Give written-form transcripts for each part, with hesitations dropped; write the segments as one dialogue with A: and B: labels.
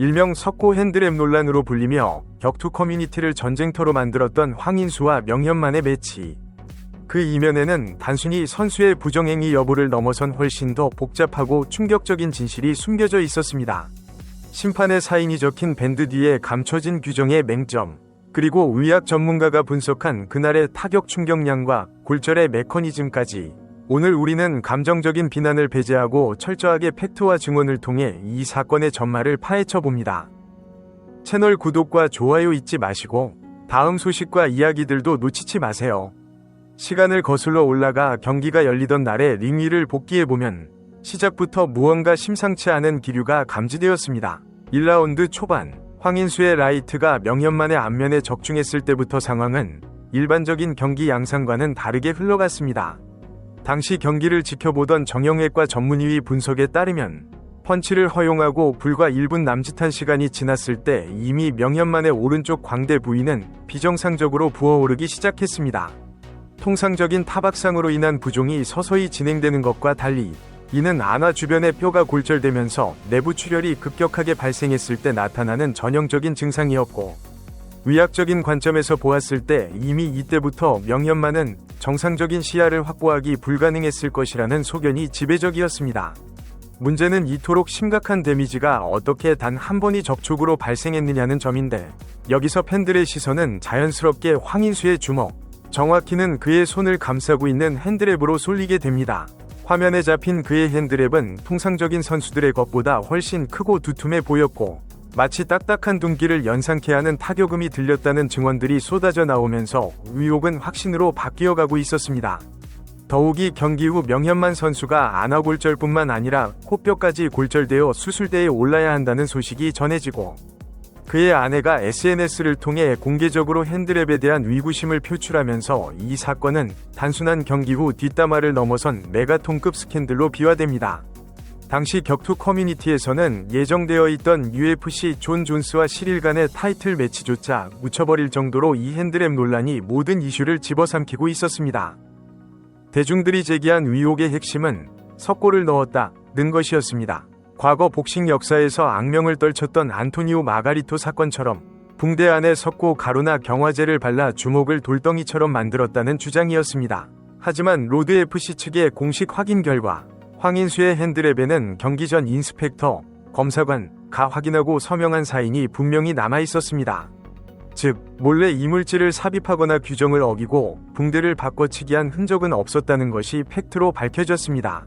A: 일명 석고 핸드랩 논란으로 불리며 격투 커뮤니티를 전쟁터로 만들었던 황인수와 명현만의 매치. 그 이면에는 단순히 선수의 부정행위 여부를 넘어선 훨씬 더 복잡하고 충격적인 진실이 숨겨져 있었습니다. 심판의 사인이 적힌 밴드 뒤에 감춰진 규정의 맹점, 그리고 의학 전문가가 분석한 그날의 타격 충격량과 골절의 메커니즘까지. 오늘 우리는 감정적인 비난을 배제하고 철저하게 팩트와 증언을 통해 이 사건의 전말을 파헤쳐 봅니다. 채널 구독과 좋아요 잊지 마시고 다음 소식과 이야기들도 놓치지 마세요. 시간을 거슬러 올라가 경기가 열리던 날의 링 위를 복귀해보면 시작부터 무언가 심상치 않은 기류가 감지되었습니다. 1라운드 초반, 황인수의 라이트가 명현만의 안면에 적중했을 때부터 상황은 일반적인 경기 양상과는 다르게 흘러갔습니다. 당시 경기를 지켜보던 정형외과 전문의의 분석에 따르면 펀치를 허용하고 불과 1분 남짓한 시간이 지났을 때 이미 명현만의 오른쪽 광대 부위는 비정상적으로 부어오르기 시작했습니다. 통상적인 타박상으로 인한 부종이 서서히 진행되는 것과 달리 이는 안화 주변의 뼈가 골절되면서 내부 출혈이 급격하게 발생했을 때 나타나는 전형적인 증상이었고, 의학적인 관점에서 보았을 때 이미 이때부터 명현만은 정상적인 시야를 확보하기 불가능했을 것이라는 소견이 지배적이었습니다. 문제는 이토록 심각한 데미지가 어떻게 단 한 번의 접촉으로 발생했느냐는 점인데, 여기서 팬들의 시선은 자연스럽게 황인수의 주먹, 정확히는 그의 손을 감싸고 있는 핸드랩으로 쏠리게 됩니다. 화면에 잡힌 그의 핸드랩은 통상적인 선수들의 것보다 훨씬 크고 두툼해 보였고, 마치 딱딱한 둔기를 연상케 하는 타격음이 들렸다는 증언들이 쏟아져 나오면서 의혹은 확신으로 바뀌어가고 있었습니다. 더욱이 경기 후 명현만 선수가 안화골절뿐만 아니라 코뼈까지 골절되어 수술대에 올라야 한다는 소식이 전해지고, 그의 아내가 SNS를 통해 공개적으로 핸드랩에 대한 위구심을 표출하면서 이 사건은 단순한 경기 후 뒷담화를 넘어선 메가톤급 스캔들로 비화됩니다. 당시 격투 커뮤니티에서는 예정되어 있던 UFC 존 존스와 시릴 간의 타이틀 매치조차 묻혀버릴 정도로 이 핸드랩 논란이 모든 이슈를 집어삼키고 있었습니다. 대중들이 제기한 의혹의 핵심은 석고를 넣었다는 것이었습니다. 과거 복싱 역사에서 악명을 떨쳤던 안토니오 마가리토 사건처럼 붕대 안에 석고 가루나 경화제를 발라 주먹을 돌덩이처럼 만들었다는 주장이었습니다. 하지만 로드FC 측의 공식 확인 결과 황인수의 핸드랩에는 경기 전 인스펙터, 검사관가 확인하고 서명한 사인이 분명히 남아있었습니다. 즉, 몰래 이물질을 삽입하거나 규정을 어기고 붕대를 바꿔치기 한 흔적은 없었다는 것이 팩트로 밝혀졌습니다.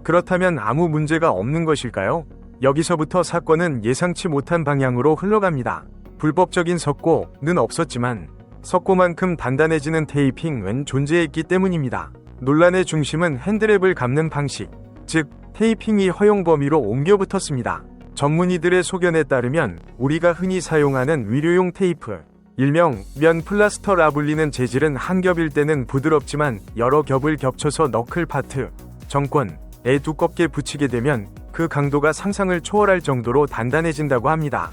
A: 그렇다면 아무 문제가 없는 것일까요? 여기서부터 사건은 예상치 못한 방향으로 흘러갑니다. 불법적인 석고는 없었지만 석고만큼 단단해지는 테이핑은 존재했기 때문입니다. 논란의 중심은 핸드랩을 감는 방식, 즉 테이핑이 허용 범위로 옮겨 붙었습니다. 전문의들의 소견에 따르면 우리가 흔히 사용하는 의료용 테이프, 일명 면 플라스터라 불리는 재질은 한 겹일 때는 부드럽지만 여러 겹을 겹쳐서 너클 파트, 정권에 두껍게 붙이게 되면 그 강도가 상상을 초월할 정도로 단단해진다고 합니다.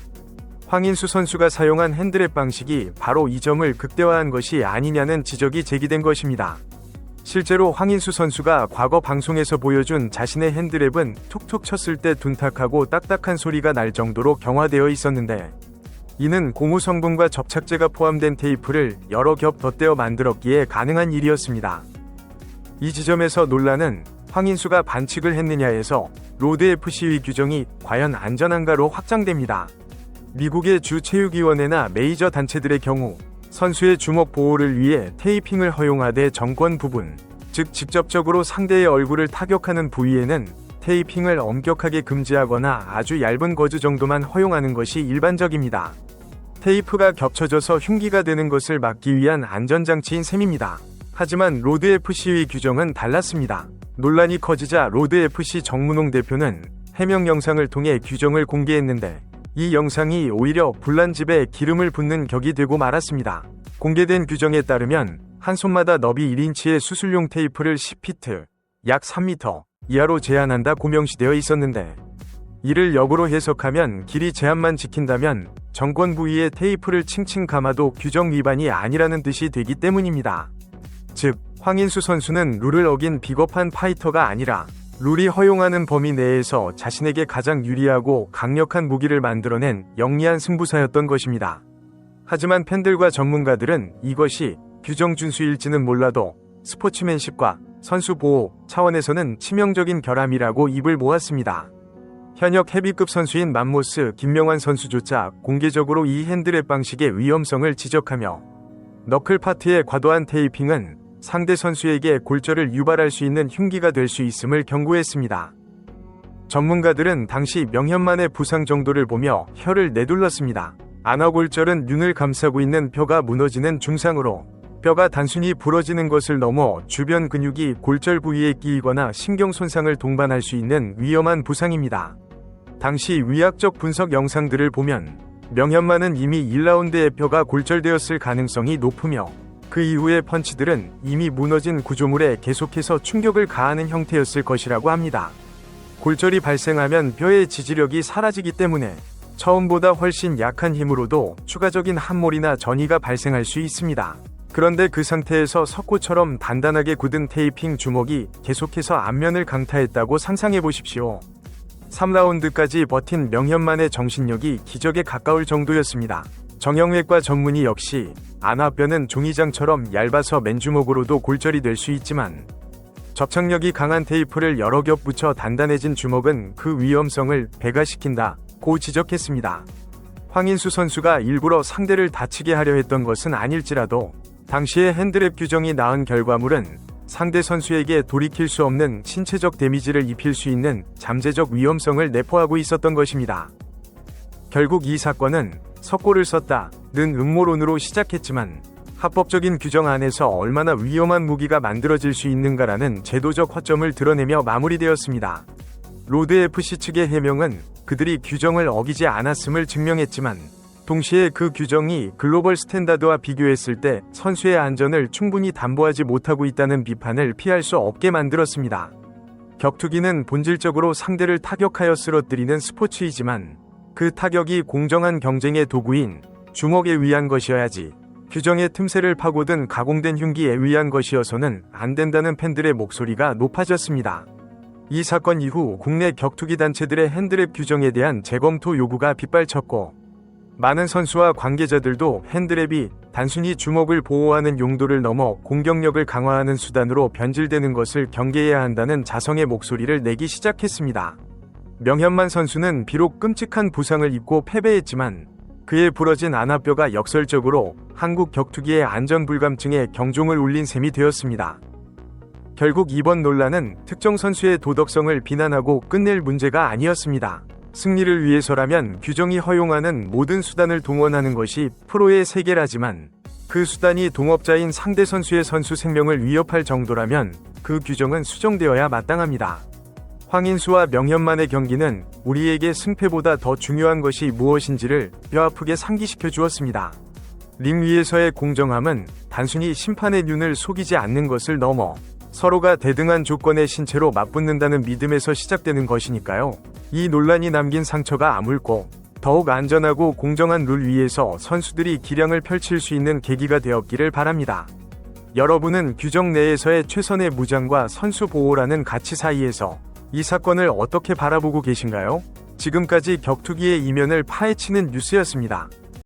A: 황인수 선수가 사용한 핸드랩 방식이 바로 이 점을 극대화한 것이 아니냐는 지적이 제기된 것입니다. 실제로 황인수 선수가 과거 방송에서 보여준 자신의 핸드랩은 툭툭 쳤을 때 둔탁하고 딱딱한 소리가 날 정도로 경화되어 있었는데, 이는 고무 성분과 접착제가 포함된 테이프를 여러 겹 덧대어 만들었기에 가능한 일이었습니다. 이 지점에서 논란은 황인수가 반칙을 했느냐에서 로드FC의 규정이 과연 안전한가로 확장됩니다. 미국의 주 체육위원회나 메이저 단체들의 경우 선수의 주먹 보호를 위해 테이핑을 허용하되 정권 부분, 즉 직접적으로 상대의 얼굴을 타격하는 부위에는 테이핑을 엄격하게 금지하거나 아주 얇은 거즈 정도만 허용하는 것이 일반적입니다. 테이프가 겹쳐져서 흉기가 되는 것을 막기 위한 안전장치인 셈입니다. 하지만 로드FC의 규정은 달랐습니다. 논란이 커지자 로드FC 정문홍 대표는 해명 영상을 통해 규정을 공개했는데, 이 영상이 오히려 불난집에 기름을 붓는 격이 되고 말았습니다. 공개된 규정에 따르면 한 손마다 너비 1인치의 수술용 테이프를 10피트, 약 3m 이하로 제한한다고 명시되어 있었는데, 이를 역으로 해석하면 길이 제한만 지킨다면 정권 부위에 테이프를 칭칭 감아도 규정 위반이 아니라는 뜻이 되기 때문입니다. 즉, 황인수 선수는 룰을 어긴 비겁한 파이터가 아니라 룰이 허용하는 범위 내에서 자신에게 가장 유리하고 강력한 무기를 만들어낸 영리한 승부사였던 것입니다. 하지만 팬들과 전문가들은 이것이 규정 준수일지는 몰라도 스포츠맨십과 선수 보호 차원에서는 치명적인 결함이라고 입을 모았습니다. 현역 헤비급 선수인 맘모스 김명환 선수조차 공개적으로 이 핸드랩 방식의 위험성을 지적하며 너클 파트의 과도한 테이핑은 상대 선수에게 골절을 유발할 수 있는 흉기가 될 수 있음을 경고했습니다. 전문가들은 당시 명현만의 부상 정도를 보며 혀를 내둘렀습니다. 안아골절은 눈을 감싸고 있는 뼈가 무너지는 중상으로 뼈가 단순히 부러지는 것을 넘어 주변 근육이 골절 부위에 끼이거나 신경 손상을 동반할 수 있는 위험한 부상입니다. 당시 의학적 분석 영상들을 보면 명현만은 이미 1라운드에 뼈가 골절되었을 가능성이 높으며 그 이후의 펀치들은 이미 무너진 구조물에 계속해서 충격을 가하는 형태였을 것이라고 합니다. 골절이 발생하면 뼈의 지지력이 사라지기 때문에 처음보다 훨씬 약한 힘으로도 추가적인 함몰이나 전이가 발생할 수 있습니다. 그런데 그 상태에서 석고처럼 단단하게 굳은 테이핑 주먹이 계속해서 안면을 강타했다고 상상해 보십시오. 3라운드까지 버틴 명현만의 정신력이 기적에 가까울 정도였습니다. 정형외과 전문의 역시 안아뼈는 종이장처럼 얇아서 맨주먹으로도 골절이 될 수 있지만 접착력이 강한 테이프를 여러 겹 붙여 단단해진 주먹은 그 위험성을 배가시킨다고 지적했습니다. 황인수 선수가 일부러 상대를 다치게 하려 했던 것은 아닐지라도 당시의 핸드랩 규정이 낳은 결과물은 상대 선수에게 돌이킬 수 없는 신체적 데미지를 입힐 수 있는 잠재적 위험성을 내포하고 있었던 것입니다. 결국 이 사건은 석고를 썼다는 음모론으로 시작했지만 합법적인 규정 안에서 얼마나 위험한 무기가 만들어질 수 있는가라는 제도적 허점을 드러내며 마무리되었습니다. 로드 FC 측의 해명은 그들이 규정을 어기지 않았음을 증명했지만 동시에 그 규정이 글로벌 스탠다드와 비교했을 때 선수의 안전을 충분히 담보하지 못하고 있다는 비판을 피할 수 없게 만들었습니다. 격투기는 본질적으로 상대를 타격하여 쓰러뜨리는 스포츠이지만 그 타격이 공정한 경쟁의 도구인 주먹에 의한 것이어야지 규정의 틈새를 파고든 가공된 흉기에 의한 것이어서는 안 된다는 팬들의 목소리가 높아졌습니다. 이 사건 이후 국내 격투기 단체들의 핸드랩 규정에 대한 재검토 요구가 빗발쳤고 많은 선수와 관계자들도 핸드랩이 단순히 주먹을 보호하는 용도를 넘어 공격력을 강화하는 수단으로 변질되는 것을 경계해야 한다는 자성의 목소리를 내기 시작했습니다. 명현만 선수는 비록 끔찍한 부상을 입고 패배했지만 그의 부러진 안아뼈가 역설적으로 한국 격투기의 안전불감증에 경종을 울린 셈이 되었습니다. 결국 이번 논란은 특정 선수의 도덕성을 비난하고 끝낼 문제가 아니었습니다. 승리를 위해서라면 규정이 허용하는 모든 수단을 동원하는 것이 프로의 세계라지만 그 수단이 동업자인 상대 선수의 선수 생명을 위협할 정도라면 그 규정은 수정되어야 마땅합니다. 황인수와 명현만의 경기는 우리에게 승패보다 더 중요한 것이 무엇인지를 뼈아프게 상기시켜 주었습니다. 링 위에서의 공정함은 단순히 심판의 눈을 속이지 않는 것을 넘어 서로가 대등한 조건의 신체로 맞붙는다는 믿음에서 시작되는 것이니까요. 이 논란이 남긴 상처가 아물고 더욱 안전하고 공정한 룰 위에서 선수들이 기량을 펼칠 수 있는 계기가 되었기를 바랍니다. 여러분은 규정 내에서의 최선의 무장과 선수 보호라는 가치 사이에서 이 사건을 어떻게 바라보고 계신가요? 지금까지 격투기의 이면을 파헤치는 뉴스였습니다.